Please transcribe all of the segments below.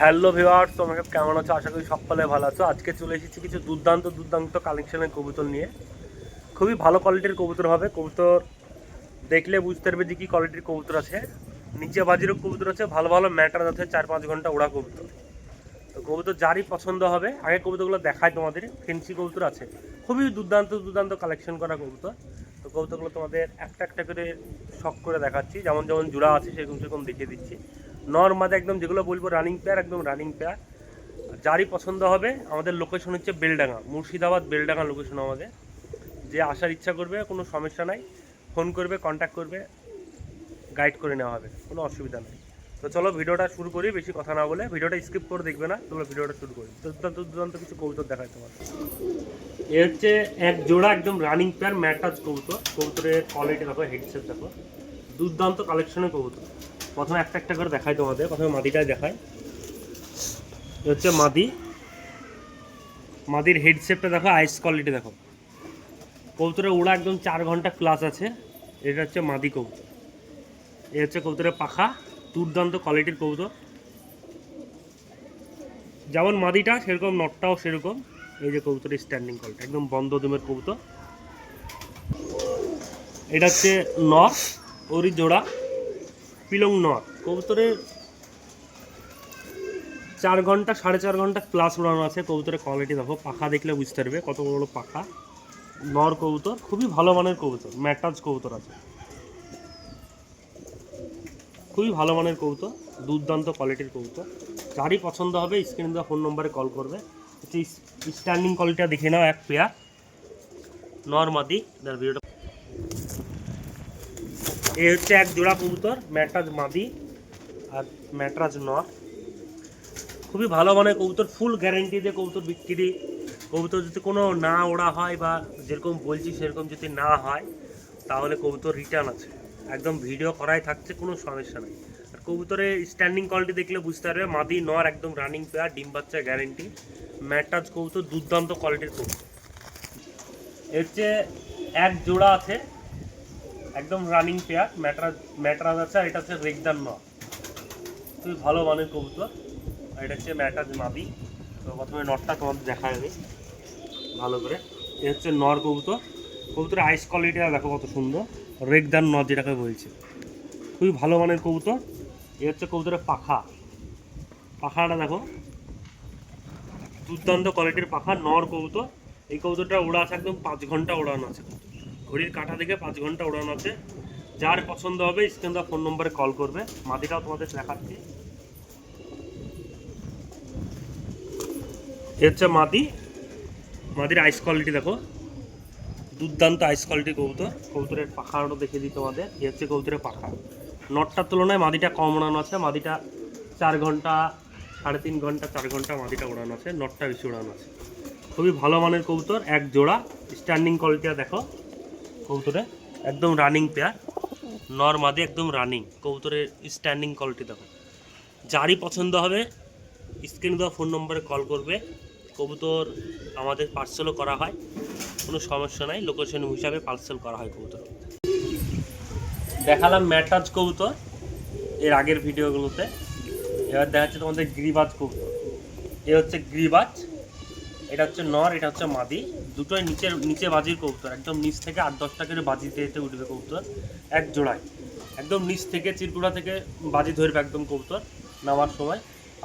Hello viewers, তোমরা কেমন আছো? আশা করি সকলে ভালো আছো। আজকে চলে এসেছি কিছু দুর্দান্ত কালেকশনের কবুতর নিয়ে। খুবই ভালো কোয়ালিটির কবুতর হবে। কবুতর দেখলে বুঝতে পারবে যে কী কোয়ালিটির কবুতর আছে। নিচে বাজিরও কবুতর আছে, ভালো ভালো ম্যাটার আছে, 4-5 ঘন্টা ওড়া কবুতর। তো কবুতর যারই পছন্দ হবে, আগে কবুতরগুলো দেখায় তোমাদের। ফেন্সি কবুতর আছে, খুবই দুর্দান্ত কালেকশন করা কবুতর। তো কবুতরগুলো তোমাদের একটা করে শখ করে দেখাচ্ছি। যেমন যেমন জোড়া আছে সেরকম দেখিয়ে দিচ্ছি। নর মাদে একদম যেগুলো বলবো রানিং পেয়ার, একদম রানিং পেয়ার। যারই পছন্দ হবে, আমাদের লোকেশন হচ্ছে বেলডাঙ্গা, মুর্শিদাবাদ বেলডাঙ্গা লোকেশন আমাদের। যে আসার ইচ্ছা করবে কোনো সমস্যা নাই, ফোন করবে, কন্ট্যাক্ট করবে, গাইড করে নেওয়া হবে, কোনো অসুবিধা নেই। তো চলো ভিডিওটা শুরু করি, বেশি কথা না বলে। ভিডিওটা স্কিপ করে দেখবে না, চলো ভিডিওটা শুরু করি। দুর্দান্ত কিছু কবুতর দেখায় তোমার। এ হচ্ছে এক জোড়া একদম রানিং পেয়ার ম্যাটাজ কবুতর। কবুতরের কোয়ালিটি দেখো, হেডসেট দেখো, দুর্দান্ত কালেকশনের কবুতর। প্রথমে একটা করে দেখাই তোমাদের। প্রথমে মাদিটাই দেখায়। এ হচ্ছে মাদির হেডসেটটা দেখো, আইস কোয়ালিটি দেখো। কবুতরের উড়া একদম 4 ঘন্টা ক্লাস আছে। এটা হচ্ছে মাদি কবুতর। এ হচ্ছে কবুতরের পাখা, দুর্দান্ত কোয়ালিটির কবুতর। যেমন মাদিটা সেরকম নটটাও সেরকম। এই যে কবুতরের স্ট্যান্ডিং কোয়ালিটি, একদম বন্ধ দমের কবুতর। এটা হচ্ছে নর, ওরই জোড়া পিলং নর। কবুতরের 4 ঘন্টা 4.5 ঘন্টা ক্লাস উড়ানো আছে। কবুতরের কোয়ালিটি দেখো, পাখা দেখলে বুঝতে পারবে কত বড় পাখা। নর কবুতর, খুবই ভালো মানের কবুতর, ম্যাটাজ কবুতর আছে, খুবই ভালো মানের কবুতর, দুর্দান্ত কোয়ালিটির কবুতর। যারই পছন্দ হবে স্ক্রিনে দেওয়া ফোন নম্বরে কল করবে। হচ্ছে স্ট্যান্ডিং কোয়ালিটিটা দেখে নাও। এক পেয়ার নর মাদি। ভিডিওটা এই হচ্ছে এক জোড়া কবুতর, ম্যাটাজ মাদি আর ম্যাটরাজ নর। খুবই ভালো মানের কবুতর, ফুল গ্যারেন্টি দিয়ে কবুতর বিক্রি। কবুতর যদি কোনো না ওড়া হয় বা যেরকম বলছি সেরকম যদি না হয়, তাহলে কবুতর রিটার্ন আছে। একদম ভিডিও করাই থাকছে, কোনো সমস্যা নেই। আর কবুতরের স্ট্যান্ডিং কোয়ালিটি দেখলে বুঝতে পারবে। মাদি নর একদম রানিং পেয়ার, ডিম বাচ্চা গ্যারেন্টি। ম্যাটাজ কবুতর, দুর্দান্ত কোয়ালিটির কবুতর। এর চেয়ে এক জোড়া আছে একদম রানিং পেয়ার, ম্যাটরাজ আছে। আর এটা হচ্ছে রেগদার নর, খুবই ভালো মানের কবুতর। আর এটা হচ্ছে ম্যাটাজ মাদি। তো প্রথমে নরটা তোমাদের দেখা যাবে ভালো করে। এ হচ্ছে নর কবুতর। কবুতরের আইস কোয়ালিটিটা দেখো কত সুন্দর, রেগদার নর যেটাকে বলছে, খুবই ভালো মানের কবুতর। এ হচ্ছে কবুতরের পাখাটা দেখো, দুর্দান্ত কোয়ালিটির পাখা, নর কবুতর। এই কবুতরটা ওড়া আছে একদম 5 ঘন্টা ওড়ানো আছে। ঘড়ির কাঁটা থেকে 5 ঘন্টা ওড়ানো আছে। যার পছন্দ হবে স্ক্রিনে দেওয়া ফোন নম্বরে কল করবে। মাদিটাও তোমাদের দেখাচ্ছি। এ হচ্ছে মাদির আইস কোয়ালিটি দেখো, দুর্দান্ত আইস কোয়ালিটি কবুতর। কবুতরের পাখাটা দেখে দিই তোমাদের। এ হচ্ছে কবুতরের পাখা। নটটার তুলনায় মাদিটা কম ওড়ানো আছে। মাদিটা 4 ঘন্টা 3.5 ঘন্টা 4 ঘন্টা মাদিটা ওড়ানো আছে, নটটা বেশি ওড়ানো আছে। খুবই ভালো মানের কবুতর, এক জোড়া। স্ট্যান্ডিং কোয়ালিটিটা দেখো কবুতরের, একদম রানিং পেয়ার, নর মাদি একদম রানিং। কবুতরের স্ট্যান্ডিং কোয়ালিটি দেখো। যারই পছন্দ হবে স্ক্রিনে দেওয়া ফোন নম্বরে কল করবে। কবুতর আমাদের পার্সেলও করা হয়, কোনো সমস্যা নাই। লোকেশন হিসাবে পার্সেল করা হয় কবুতর। দেখালাম ম্যাটাজ কবুতর এর আগের ভিডিওগুলোতে। এবার দেখাচ্ছে তোমাদের গিরিবাজ কবুতর। এ হচ্ছে গিরিবাজ, এটা হচ্ছে নর, এটা হচ্ছে মাদি। দুটোই নিচে বাজির কবুতর, একদম নিচ থেকে 8-10টা করে বাজি দিতে উঠবে কবুতর এক জোড়ায়। একদম নিচ থেকে চিরকুড়া থেকে বাজি ধরবে একদম কবুতর নামার সময়।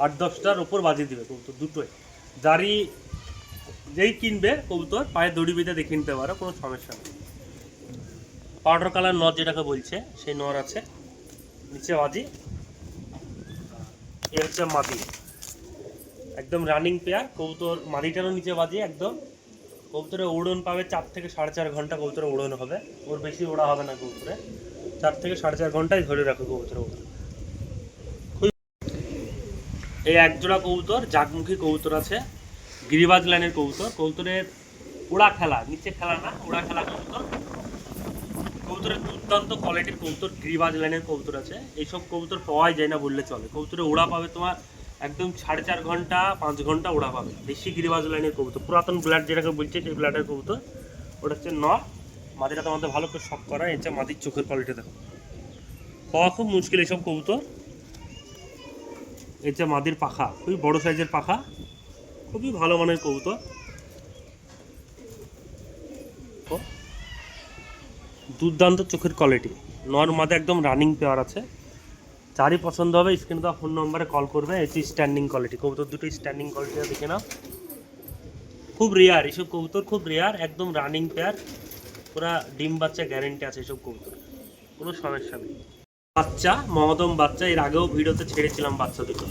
8-10টার ওপর বাজি দিবে কবুতর দুটোই। যেই কিনবে কবুতর পায়ে দড়ি বেঁধে দেখে নিতে পারো, কোনো সমস্যা নেই। পাউডার কালার নর যেটাকে বলছে সেই নর আছে, নিচে বাজি। এ হচ্ছে মাদি, একদম রানিং পেয়ার কবুতর। মাদিটারও নিচে বাজি একদম। কবুতরের উড়ন পাবে 4 থেকে 4.5 ঘন্টা কবুতরে উড়ন হবে। ওর বেশি ওড়া হবে না কবুতরে, 4 থেকে 4.5 ঘন্টায় ধরে রাখো কবুতরে উড়ন। এই একজোড়া কবুতর জাগমুখী কবুতর আছে, গিরিবাজ লাইনের কবুতর। কবুতরের উড়া খেলা, নিচে খেলা না, উড়া খেলা কবুতর। কবুতরের দুর্দান্ত কোয়ালিটির কবুতর, গিরিবাজ লাইনের কবুতর আছে। এইসব কবুতর পাওয়াই যায় না বললে চলে। কবুতরে উড়া পাবে তোমার একদম 4.5 ঘন্টা 5 ঘন্টা উড়া পাবে। দেশি গিরিবাজ লাইনের কবুতর, পুরাতন ব্লাড যেটাকে বলছে সেই ব্লাডের কবুতর। ওটা হচ্ছে নর। মাদিটা তোমাদের ভালো করে শখ করা। হচ্ছে মাদির চোখের কোয়ালিটি দেখো, পাওয়া খুব মুশকিল এইসব কবুতর। এই যে মাদির পাখা, খুবই বড় সাইজের পাখা, খুবই ভালো মানের কবুতর। দুর্দান্ত চোখের কোয়ালিটি, নর মাদে একদম রানিং পেয়ার আছে। যারই পছন্দ হবে স্ক্রিনে দেওয়া ফোন নম্বরে কল করবে। এটি স্ট্যান্ডিং কোয়ালিটি কবুতর, দুটো স্ট্যান্ডিং কোয়ালিটি দেখে নাও। খুব রেয়ার এইসব কবুতর, খুব রেয়ার, একদম রানিং পেয়ার, পুরা ডিম বাচ্চা গ্যারেন্টি আছে এইসব কবুতর, কোনো সমস্যা নেই। বাচ্চা মহদম বাচ্চা, এর আগেও ভিডিওতে ছেড়েছিলাম বাচ্চা দুটো,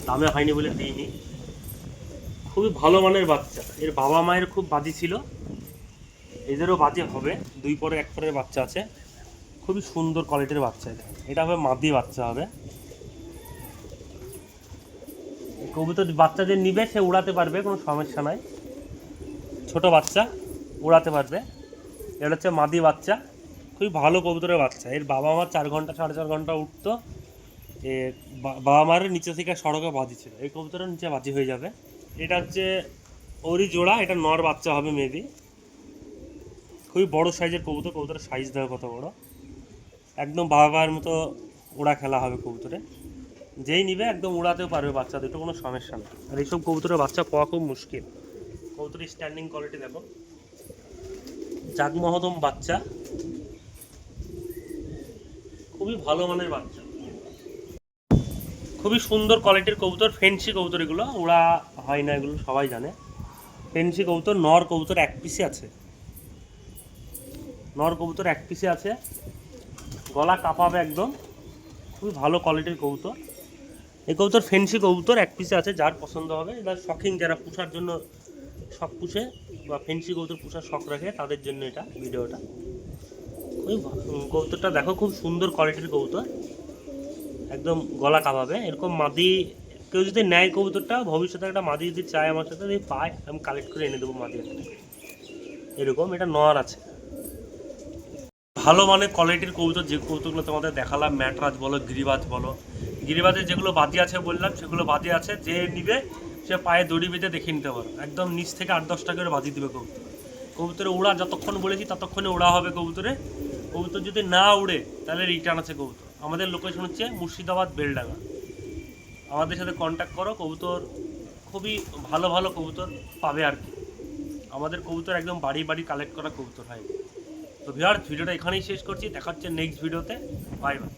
দামে হয়নি বলে দিইনি। খুবই ভালো মানের বাচ্চা, এর বাবা মায়ের খুব বাজি ছিল, এদেরও বাজে হবে, দুই পরে এক পরের বাচ্চা আছে। খুবই সুন্দর কোয়ালিটির বাচ্চা এটা, এটা হবে মাদি বাচ্চা হবে। কবুতর বাচ্চা যে নিবে সে উড়াতে পারবে, কোনো সমস্যা নাই, ছোট বাচ্চা উড়াতে পারবে। এটা হচ্ছে মাদি বাচ্চা, খুবই ভালো কবুতরের বাচ্চা। এর বাবা মা 4 ঘন্টা 4.5 ঘন্টা উঠতো, বাবা মার নিচে থেকে সড়কে বাজি ছিল, এই কবুতরের নিচে বাজি হয়ে যাবে। এটা হচ্ছে ওরই জোড়া, এটা নর বাচ্চা হবে মেবি। খুবই বড় সাইজের কবুতর, কবুতরের সাইজ দেওয়ার কত বড়, একদম বাবা মায়ের মতো ওড়া খেলা হবে কবুতরে, যেই নিবে একদম উড়াতেও পারবে বাচ্চা দুটো, কোনো সমস্যা নেই। আর এইসব কবুতরের বাচ্চা পাওয়া খুব মুশকিল। কবুতরের স্ট্যান্ডিং কোয়ালিটি দেখো, জাগমহদম বাচ্চা, খুবই ভালো মানের বাচ্চা, খুবই সুন্দর কোয়ালিটির কবুতর। ফেন্সি কবুতর, এগুলো ওড়া হয় না, এগুলো সবাই জানে। ফেন্সি কবুতর, নর কবুতর এক পিসে আছে, নর কবুতর এক পিসে আছে, গলা কাঁপাবে একদম, খুবই ভালো কোয়ালিটির কবুতর। এই কবুতর ফেন্সি কবুতর এক পিসে আছে, যার পছন্দ হবে, এবার শখিং যারা পুষার জন্য শখ পুষে বা ফেন্সি কবুতর পুষার শখ রাখে তাদের জন্য এটা ভিডিওটা। খুবই কবুতরটা দেখো, খুব সুন্দর কোয়ালিটির কবুতর, একদম গলা কাঁপাবে। এরকম মাদি কেউ যদি নেয় কবুতরটা, ভবিষ্যতে একটা মাদি যদি চায় আমার সাথে, যদি পায় আমি কালেক্ট করে এনে দেবো মাদি একটা এরকম। এটা নর আছে, ভালো মানের কোয়ালিটির কবুতর। যে কবুতরগুলো তোমাদের দেখালাম, ম্যাটরাজ বলো, গিরিবাজ বলো, গিরিবাজের যেগুলো বাজি আছে বললাম সেগুলো বাজি আছে, যে নিবে সে পায়ে দড়ি বেঁধে দেখে নিতে পারো, একদম নিচ থেকে 8-10 টাকা করে বাজি দিবে কবুতর। কবুতরে উড়া যতক্ষণ বলেছি ততক্ষণে উড়া হবে কবুতরে। কবুতর যদি না উড়ে তাহলে রিটার্ন আছে কবুতর। আমাদের লোকেশন হচ্ছে মুর্শিদাবাদ বেলডাঙ্গা, আমাদের সাথে কন্ট্যাক্ট করো, কবুতর খুবই ভালো ভালো কবুতর পাবে আর কি। আমাদের কবুতর একদম বাড়ি বাড়ি কালেক্ট করা কবুতর হয়। তো ভিউয়ার্স, ভিডিওটা এখানেই শেষ করছি, দেখা হচ্ছে নেক্সট ভিডিওতে। Bye bye.